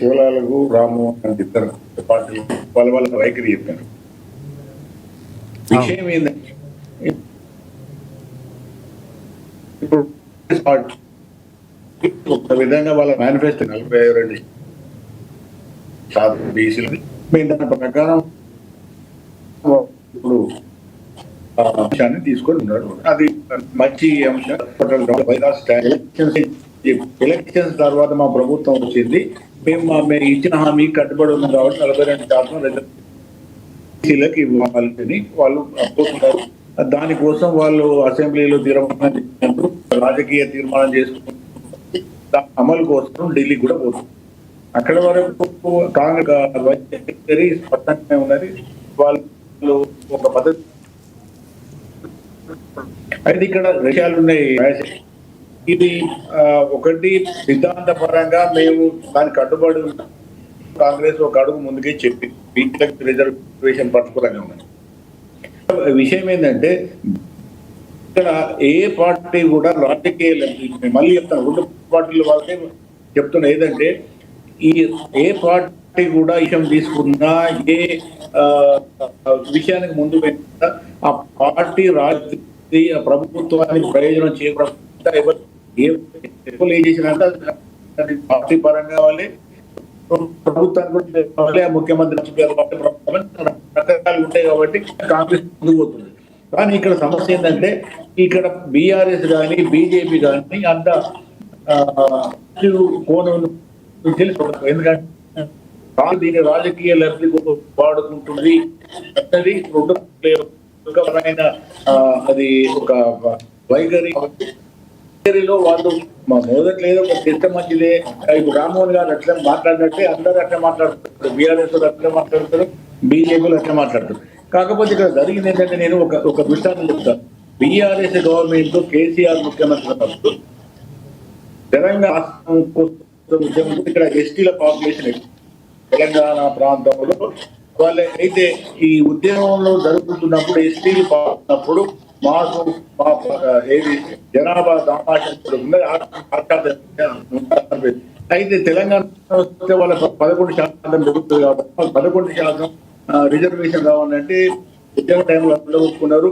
శివలాలకు రామ్మోహన్ అని ఇద్దరు పార్టీలు వాళ్ళ వైఖరి చెప్పారు. విషయం ఏంటంటే ఇప్పుడు ఒక విధంగా వాళ్ళ మేనిఫెస్టో 42% బీసీలు దాని ప్రకారం ఇప్పుడు అంశాన్ని తీసుకొని ఉన్నాడు. అది మంచి అంశం. ఎలక్షన్స్ తర్వాత మా ప్రభుత్వం వచ్చింది, మేము ఇచ్చిన హామీ కట్టుబడి ఉన్నాం కాబట్టి 42% రిజర్వేషన్లకు ఇవ్వాలని వాళ్ళు అప్పుతున్నారు. దానికోసం వాళ్ళు అసెంబ్లీలో తీర్మానం చేసినప్పుడు రాజకీయ తీర్మానం చేసుకుంటూ అమలు కోసం ఢిల్లీ కూడా పోతుంది. అక్కడ వరకు కాంగ్రెస్ స్పష్టంగానే ఉన్నది. వాళ్ళు ఒక పద్ధతి అయితే ఇక్కడ విషయాలు ఉన్నాయి. ఇది ఒకటి సిద్ధాంత పరంగా మేము దానికి కట్టుబడి కాంగ్రెస్ ఒక అడుగు ముందుకే చెప్పి రిజర్వేషన్ పట్టుకోవడానికి ఉన్నది. విషయం ఏంటంటే ఇక్కడ ఏ పార్టీ కూడా రాజకీయ మళ్ళీ చెప్తాను, రెండు పార్టీల వాళ్ళకే చెప్తున్నా ఏదంటే ఏ పార్టీ కూడా విషయం తీసుకున్నా ఏ విషయానికి ముందు పెట్టినా ఆ పార్టీ రాజకీయ ప్రభుత్వానికి ప్రయోజనం చేకూరకుండా ఎవరు ఏ చేసినంత పార్టీ పరంగా వాళ్ళే ప్రభుత్వానికి ముఖ్యమంత్రి రకరకాలు ఉంటాయి కాబట్టి కాంగ్రెస్ ముందుకు పోతుంది. కానీ ఇక్కడ సమస్య ఏంటంటే ఇక్కడ బీఆర్ఎస్ కానీ బీజేపీ కానీ అంత కోణం తెలుసు. ఎందుకంటే దీని రాజకీయ లబ్ధి వాడుకుంటుంది అన్నది రెండు అది ఒక వైఖరిలో వాళ్ళు మా మొదటి లేదో ఒక చర్చ మంచిదే. ఇప్పుడు రామ్మోహన్ గారు అట్లా మాట్లాడినట్టే అందరూ అట్లా మాట్లాడుతారు, బీఆర్ఎస్ అట్లా మాట్లాడతారు, బీజేపీలు అట్లా మాట్లాడతారు. కాకపోతే ఇక్కడ జరిగింది ఏంటంటే నేను ఒక దృష్టాంతం చెప్తాను. బీఆర్ఎస్ గవర్నమెంట్ కేసీఆర్ ముఖ్యమంత్రి ఉన్నప్పుడు తెలంగాణ ఇక్కడ ఎస్టీల పాపులేషన్ తెలంగాణ ప్రాంతంలో వాళ్ళ అయితే ఈ ఉద్యమంలో జరుగుతున్నప్పుడు ఎస్టీలు పాల్గొన్నప్పుడు మాకు ఏది జనాభా దామాషం ఉన్నది. అయితే తెలంగాణ వస్తే వాళ్ళ 11% జరుగుతుంది కాబట్టి 11% రిజర్వేషన్ కావాలంటే ఉద్యమ టైంలో ఒప్పుకున్నారు.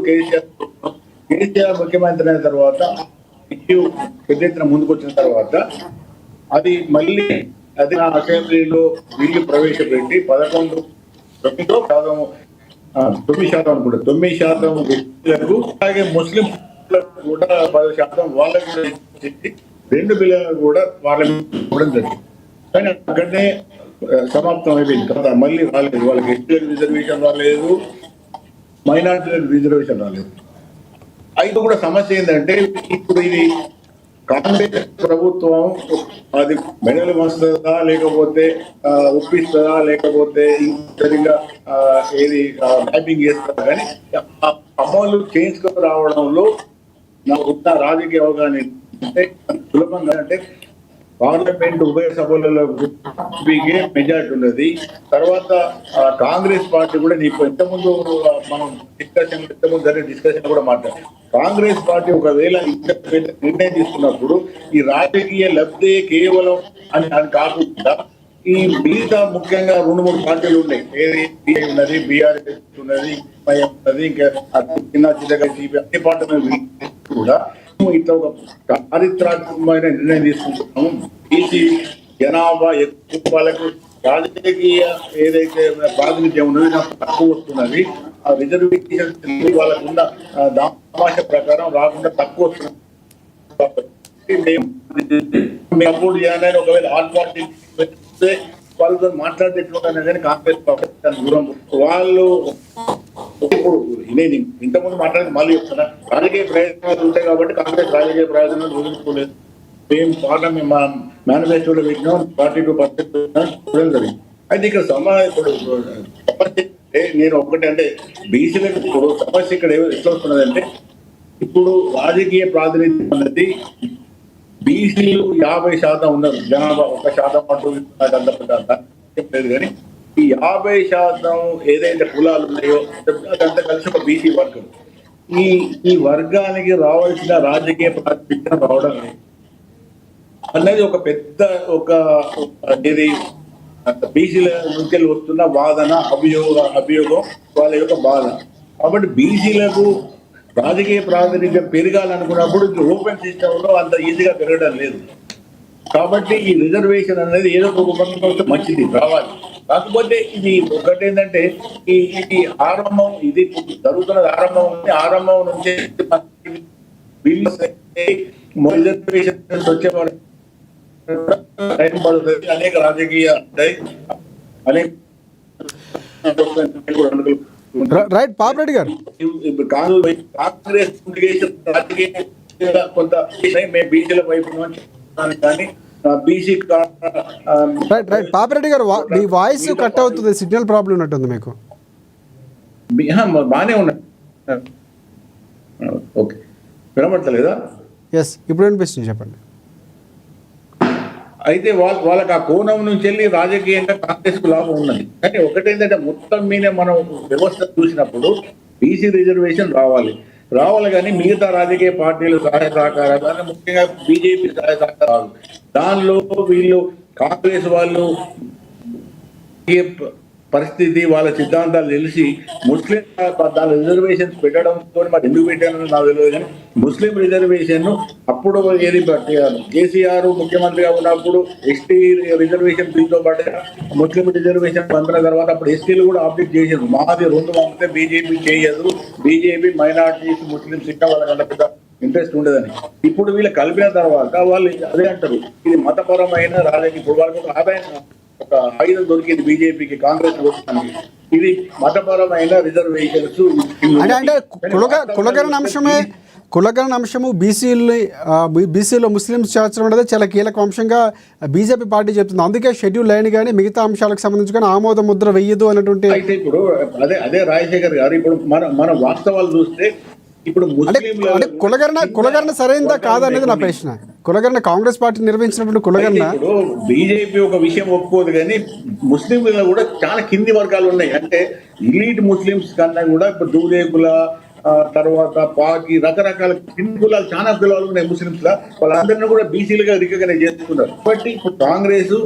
కేసీఆర్ ముఖ్యమంత్రి అయిన తర్వాత ఇష్యూ పెద్ద ఎత్తున ముందుకు వచ్చిన తర్వాత అది మళ్ళీ అది అసెంబ్లీలో బిల్లు ప్రవేశపెట్టి 9% అనుకుంటా 9% వ్యక్తులకు అలాగే ముస్లిం కూడా 10% వాళ్ళకి కూడా ఇచ్చి 2 బిల్లులను కూడా వాళ్ళకి ఇవ్వడం జరిగింది. కానీ అక్కడనే సమాప్తం అయిపోయింది కదా, మళ్ళీ రాలేదు. వాళ్ళకి ఎస్టీలకు రిజర్వేషన్ రాలేదు, మైనార్టీలకు రిజర్వేషన్ రాలేదు. అయితే కూడా సమస్య ఏంటంటే ఇప్పుడు ఇది కాంగ్రెస్ ప్రభుత్వం అది మెడలు వస్తుందా లేకపోతే ఒప్పిస్తుందా లేకపోతే సరిగ్గా ఏది మ్యాపింగ్ చేస్తుందా కానీ అమలు చేసుకుని రావడంలో నాకు ఉన్న రాజకీయ అవగాహన అంటే సులభంగా అంటే పార్లమెంట్ ఉభయ సభలలో మెజార్టీ ఉన్నది. తర్వాత కాంగ్రెస్ పార్టీ కూడా నీకు ఇంతకుముందు మనం ఇంతకుముందు జరిగిన డిస్కషన్ కూడా మాట్లాడాం. కాంగ్రెస్ పార్టీ ఒకవేళ నిర్ణయం తీసుకున్నప్పుడు ఈ రాజకీయ లబ్ధి కేవలం అని కాకుండా ఈ మిగతా ముఖ్యంగా 2-3 పార్టీలు ఉన్నాయి. ఏది ఉన్నది, బీఆర్ఎస్ ఉన్నది, ఉన్నది, ఇంకా చిన్న అన్ని పార్టీలు కూడా ఇట్లా ఒక చారిత్రాత్మకమైన నిర్ణయం తీసుకుంటున్నాము. బీసీ జనాభా ఎక్కువ వాళ్ళకు రాజకీయ ఏదైతే ప్రాతినిధ్యం ఉన్నది నాకు తక్కువ వస్తున్నది. ఆ రిజర్వేషన్ వాళ్ళకున్న దామాష ప్రకారం రాకుండా తక్కువ వస్తున్నది. సపోర్ట్ చేయాలని ఒకవేళ ఆల్ పార్టీ వాళ్ళతో మాట్లాడితే ఎట్లుంటాను కానీ కాంగ్రెస్ దూరం వాళ్ళు ఇప్పుడు నేను ఇంతకుముందు మాట్లాడి మళ్ళీ చెప్తున్నా, రాజకీయ ప్రయోజనాలు ఉంటాయి కాబట్టి కాంగ్రెస్ రాజకీయ ప్రయోజనాలు వదులుకోలేదు. మేము పార్లమెంట్ మా మేనిఫెస్టోలో పెట్టినాం 42% జరిగింది. అయితే ఇక్కడ ఇప్పుడు సమస్య నేను ఒకటి అంటే బీసీలకు ఇప్పుడు సమస్య ఇక్కడ ఎట్లా వస్తున్నదంటే ఇప్పుడు రాజకీయ ప్రాతినిధ్యం అన్నది బీసీలు 50% ఉన్నారు, జనాభా 1% అంటూ లేదు. కానీ ఈ 50% ఏదైతే కులాలు ఉన్నాయో అదంతా కలిసి ఒక బీసీ వర్గం. ఈ వర్గానికి రావాల్సిన రాజకీయ ప్రాతినిధ్యం రావడం అనేది ఒక పెద్ద ఇది బీసీల నుంచి వస్తున్న వాదన అభియోగం వాళ్ళ యొక్క బాధ. కాబట్టి బీసీలకు రాజకీయ ప్రాతినిధ్యం పెరగాలనుకున్నప్పుడు ఓపెన్ సిస్టమ్ లో అంత ఈజీగా పెరగడం లేదు. కాబట్టి ఈ రిజర్వేషన్ అనేది ఏదో ఒక రూపంలో మంచిది రావాలి. కాకపోతే ఇది ఒకటి ఏంటంటే ఈ ఆరంభం, ఇది జరుగుతున్నది ఆరంభం నుంచి రిజర్వేషన్ వచ్చేవాడు టైం పడుతుంది. అనేక రాజకీయ అనేక రైట్ పాపిరెడ్డి గారు, కాంగ్రెస్ రాజకీయ కొంత మేము బీసీల వైపు నుంచి కానీ బీసీ రైట్ రైట్ పాపిరెడ్డి గారు, మీ వాయిస్ కట్ అవుతుంది, సిగ్నల్ ప్రాబ్లం ఉన్నట్టుంది మీకు. బాగానే ఉన్నాయి. ఓకే, వినపడతలేదా? ఎస్, ఇప్పుడు వినిపిస్తుంది, చెప్పండి. అయితే వాళ్ళకి ఆ కోణం నుంచి వెళ్ళి రాజకీయంగా కాంగ్రెస్ కు లాభం ఉన్నది. కానీ ఒకటేంటంటే మొత్తం మీద మనం వ్యవస్థ చూసినప్పుడు బీసీ రిజర్వేషన్ రావాలి కానీ మిగతా రాజకీయ పార్టీలు సహాయ సహకారాలు, ముఖ్యంగా బీజేపీ సహాయ సహకారాలు, దానిలో వీళ్ళు కాంగ్రెస్ వాళ్ళు పరిస్థితి వాళ్ళ సిద్ధాంతాలు తెలిసి ముస్లిం దాని రిజర్వేషన్స్ పెట్టడంతో మరి ఎందుకు పెట్టానో నాకు తెలియదు. కానీ ముస్లిం రిజర్వేషన్ అప్పుడు ఏది కేసీఆర్ ముఖ్యమంత్రిగా ఉన్నప్పుడు ఎస్టీ రిజర్వేషన్ బిల్తో పాటు ముస్లిం రిజర్వేషన్ పొందిన తర్వాత అప్పుడు ఎస్టీలు కూడా ఆబ్జెక్ట్ చేశారు. మాది 2 పంపితే బీజేపీ చేయదు, బీజేపీ మైనార్టీస్ ముస్లింస్ ఇంకా వాళ్ళకంటే పెద్ద ఇంట్రెస్ట్ ఉండదని. ఇప్పుడు వీళ్ళు కలిపిన తర్వాత వాళ్ళు అదే అంటారు, ఇది మతపరమైన రాజకీయ. ఇప్పుడు వాళ్ళకి ఒక ఆదాయం, ఒక ఆయుధం దొరికింది బీజేపీకి, కాంగ్రెస్ ఓటానికి. ఇది మతపరమైన రిజర్వేషన్స్ అంటే కులగణన అంశము బీసీలో ముస్లింస్ చేర్చడం అనేది చాలా కీలక అంశంగా బీజేపీ పార్టీ చెప్తుంది. అందుకే షెడ్యూల్ లైన్ కానీ మిగతా అంశాలకు సంబంధించి కానీ ఆమోద ముద్ర వెయ్యదు అన్నటువంటి. అయితే ఇప్పుడు అదే రాజశేఖర్ గారు, ఇప్పుడు మన వాస్తవాలు చూస్తే ఇప్పుడు కులగణన సరైనదా కాదనేది నా ప్రశ్న. కులగణన కాంగ్రెస్ పార్టీ నిర్వహించినటువంటి కులగణన. ఇప్పుడు బీజేపీ ఒక విషయం ఒప్పుకోదు, కానీ ముస్లింలలో కూడా చాలా కింది వర్గాలు ఉన్నాయి. అంటే ఎలీట్ ముస్లింస్ కన్నా కూడా ఇప్పుడు దూదేకుల తర్వాత పాకి రకరకాల కింది కులాలు, చాలా కులాలు ఉన్నాయి ముస్లింస్ లా. వాళ్ళందరినీ కూడా బీసీలుగా రికగ్నైజ్ చేస్తున్నారు. కాబట్టి ఇప్పుడు కాంగ్రెస్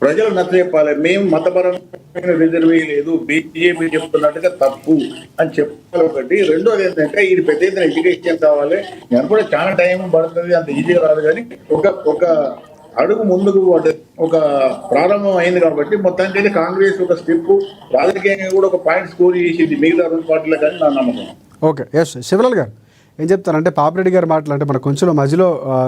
ప్రజలు నచ్చజెప్పాలి, మేము మతపరమైన రిజర్వేషన్ లేదు, బీజేపీ చెప్తున్నట్టుగా తప్పు అని చెప్పాలి. ఒకటి. రెండోది ఏంటంటే ఇది పెద్ద ఎత్తున ఎడ్యుకేషన్ కావాలి. నేను కూడా చాలా టైం పడుతుంది, అంత ఈజీగా రాదు. కానీ ఒక అడుగు ముందుకు ఒక ప్రారంభం అయింది. కాబట్టి మొత్తానికి కాంగ్రెస్ ఒక స్టెప్ రాజకీయంగా కూడా ఒక పాయింట్ స్కోర్ చేసింది మిగతా 2 పార్టీలకు కానీ నా నమ్మకం. ఓకే, ఎస్ శివలాల్ గారు ఏం చెప్తారంటే పాపిరెడ్డి గారు మాట్లాడంటే మన కొంచెం మధ్యలో